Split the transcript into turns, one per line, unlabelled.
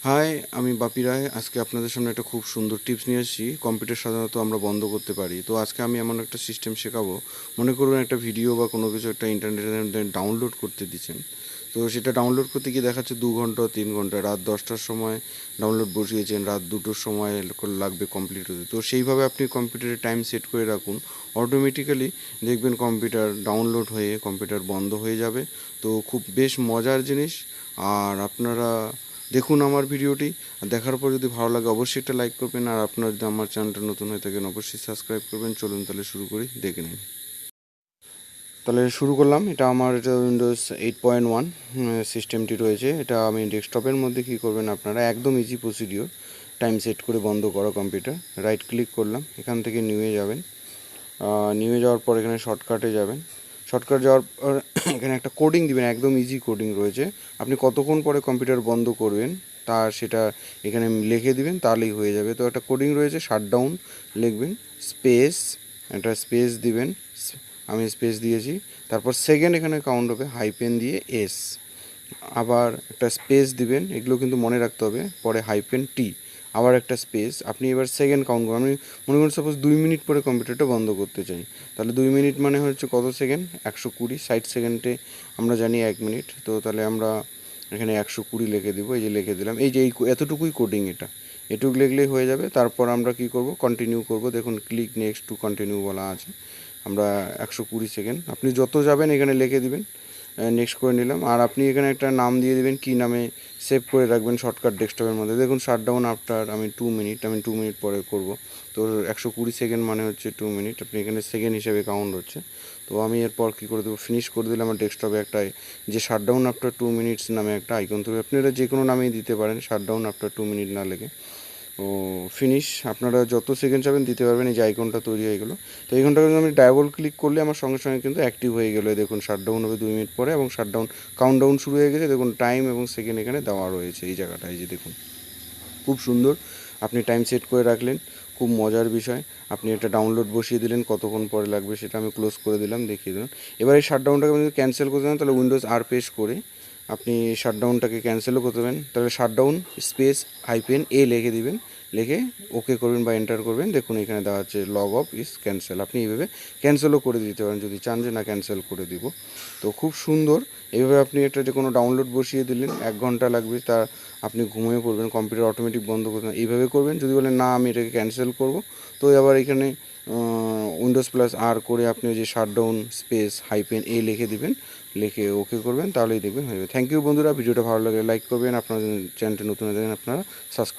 High, আমি বাপি রায়। আজকে আপনাদের সামনে একটা খুব সুন্দর টিপস নিয়ে এসেছি। কম্পিউটার সাধারণত আমরা বন্ধ করতে পারি, তো আজকে আমি এমন একটা সিস্টেম শেখাবো। মনে করুন একটা ভিডিও বা কোনো কিছু একটা ইন্টারনেটে ডাউনলোড করতে দিচ্ছেন, তো সেটা ডাউনলোড করতে গিয়ে দেখাচ্ছে 2 ঘন্টা 3 ঘন্টা। রাত 10টার সময় ডাউনলোড বসিয়েছেন, রাত 2টোর সময় লাগবে কমপ্লিট হতে। তো সেইভাবে আপনি কম্পিউটারে টাইম সেট করে রাখুন, অটোমেটিক্যালি দেখবেন কম্পিউটার ডাউনলোড হয়ে কম্পিউটার বন্ধ হয়ে যাবে। তো খুব বেশ মজার জিনিস। আর আপনারা দেখুন আমার ভিডিওটি, দেখার পর যদি ভালো লাগে অবশ্যই একটা লাইক করবেন, আর আপনারা যদি আমার চ্যানেলটা নতুন হয়ে থাকেন অবশ্যই সাবস্ক্রাইব করবেন। চলুন তাহলে শুরু করি, দেখে নিন। তাহলে শুরু করলাম। এটা উইন্ডোজ 8.1 সিস্টেমটি রয়েছে। এটা আমি ডেস্কটপের মধ্যে কী করবেন আপনারা, একদম ইজি প্রসিডিওর। টাইম সেট করে বন্ধ করা কম্পিউটার, রাইট ক্লিক করলাম, এখান থেকে নিউয়ে যাবেন। নিউয়ে যাওয়ার পর এখানে শর্টকাটে যাবেন। শর্টকাট যাওয়ার পর এখানে একটা কোডিং দিবেন, একদম ইজি কোডিং রয়েছে। আপনি কতক্ষণ পরে কম্পিউটার বন্ধ করবেন সেটা এখানে লিখে দিবেন, তাহলেই হয়ে যাবে। তো একটা কোডিং রয়েছে, শাটডাউন লিখবেন, স্পেস, একটা স্পেস দিবেন, আমি স্পেস দিয়েছি। তারপর সেকেন্ড এখানে কাউন্ট হবে হাইপেন দিয়ে এস, আবার একটা স্পেস দিবেন, এগুলো কিন্তু মনে রাখতে হবে। পরে হাইপেন টি, আবার একটা স্পেস। আপনি এবার সেকেন্ড কাউন্ট করুন। আমি মনে করুন সাপোজ 2 মিনিট পরে কম্পিউটারটা বন্ধ করতে চাই, তাহলে 2 মিনিট মানে হচ্ছে কত সেকেন্ড, 120। 60 সেকেন্ডে আমরা জানি 1 মিনিট, তো তাহলে আমরা এখানে 120 লিখে দিব। এই যে লিখে দিলাম, এই যে এতটুকুই কোডিং, এটুকু লিখলেই হয়ে যাবে। তারপর আমরা কি করব, কন্টিনিউ করব। দেখুন ক্লিক নেক্সট টু কন্টিনিউ বলা আছে। আমরা 120 সেকেন্ড, আপনি যত যাবেন এখানে লিখে দিবেন। নেক্সট করে নিলাম। আর আপনি এখানে একটা নাম দিয়ে দেবেন, কী নামে সেভ করে রাখবেন শর্টকাট ডেস্কটপের মধ্যে। দেখুন শাটডাউন আফটার, আমি 2 মিনিট, আমি 2 মিনিট পরে করব। তো 120 সেকেন্ড মানে হচ্ছে 2 মিনিট, আপনি এখানে সেকেন্ড হিসেবে কাউন্ট হচ্ছে। তো আমি এরপর কী করে দেবো, ফিনিশ করে দিলাম। আমার ডেস্কটপে একটা যে শাটডাউন আফটার 2 মিনিটস নামে একটা আইকন থাকবে, আপনারা যে কোনো নামেই দিতে পারেন, শাটডাউন আফটার 2 মিনিট না লেগে। ও ফিনিশ, আপনারা যত সেকেন্ড চাবেন দিতে পারবেন। এই যে আইকনটা তৈরি হয়ে গেলো। তো এই ঘন্টা কিন্তু আমি ডাবল ক্লিক করলে আমার সঙ্গে সঙ্গে কিন্তু অ্যাক্টিভ হয়ে গেলো। দেখুন শাটডাউন হবে 2 মিনিট পরে, এবং শাটডাউন কাউন্টডাউন শুরু হয়ে গেছে। দেখুন টাইম এবং সেকেন্ড এখানে দেওয়া রয়েছে এই জায়গাটায়, যে দেখুন খুব সুন্দর। আপনি টাইম সেট করে রাখলেন, খুব মজার বিষয়। আপনি একটা ডাউনলোড বসিয়ে দিলেন, কতক্ষণ পরে লাগবে সেটা আমি ক্লোজ করে দিলাম, দেখিয়ে দিলাম। এবার এই শাটডাউনটাকে যদি ক্যান্সেল করতে দেন, তাহলে উইন্ডোজ আর প্রেস করে আপনি শাটডাউনটাকে ক্যান্সেলও করতে পারেন। তাহলে শাটডাউন স্পেস হাইপেন এ লিখে দিবেন, লিখে ওকে করবেন বা এন্টার করবেন। দেখুন এখানে দেওয়া আছে লগ অফ ইজ ক্যান্সেল। আপনি এইভাবে ক্যান্সেলও করে দিতে পারেন যদি চান যে না ক্যান্সেল করে দিব। তো খুব সুন্দর। এইভাবে আপনি একটা যে কোনো ডাউনলোড বসিয়ে দিলেন, 1 ঘন্টা লাগবে, তা আপনি ঘুমিয়ে পড়বেন, কম্পিউটার অটোমেটিক বন্ধ করবেন। এইভাবে করবেন। যদি বলেন না আমি এটাকে ক্যান্সেল করব, তো আবার এখানে উইন্ডোজ প্লাস আর করে আপনি ওই যে শাটডাউন স্পেস হাইপেন এ লিখে দিবেন, লিখে ওকে করবেন, তাহলেই দেখবেন হয়ে যাবে। থ্যাংক ইউ বন্ধুরা, ভিডিওটা ভালো লাগলে লাইক করবেন, আপনারা চ্যানেলটা নতুন হয়ে থাকেন আপনারা সাবস্ক্রাইব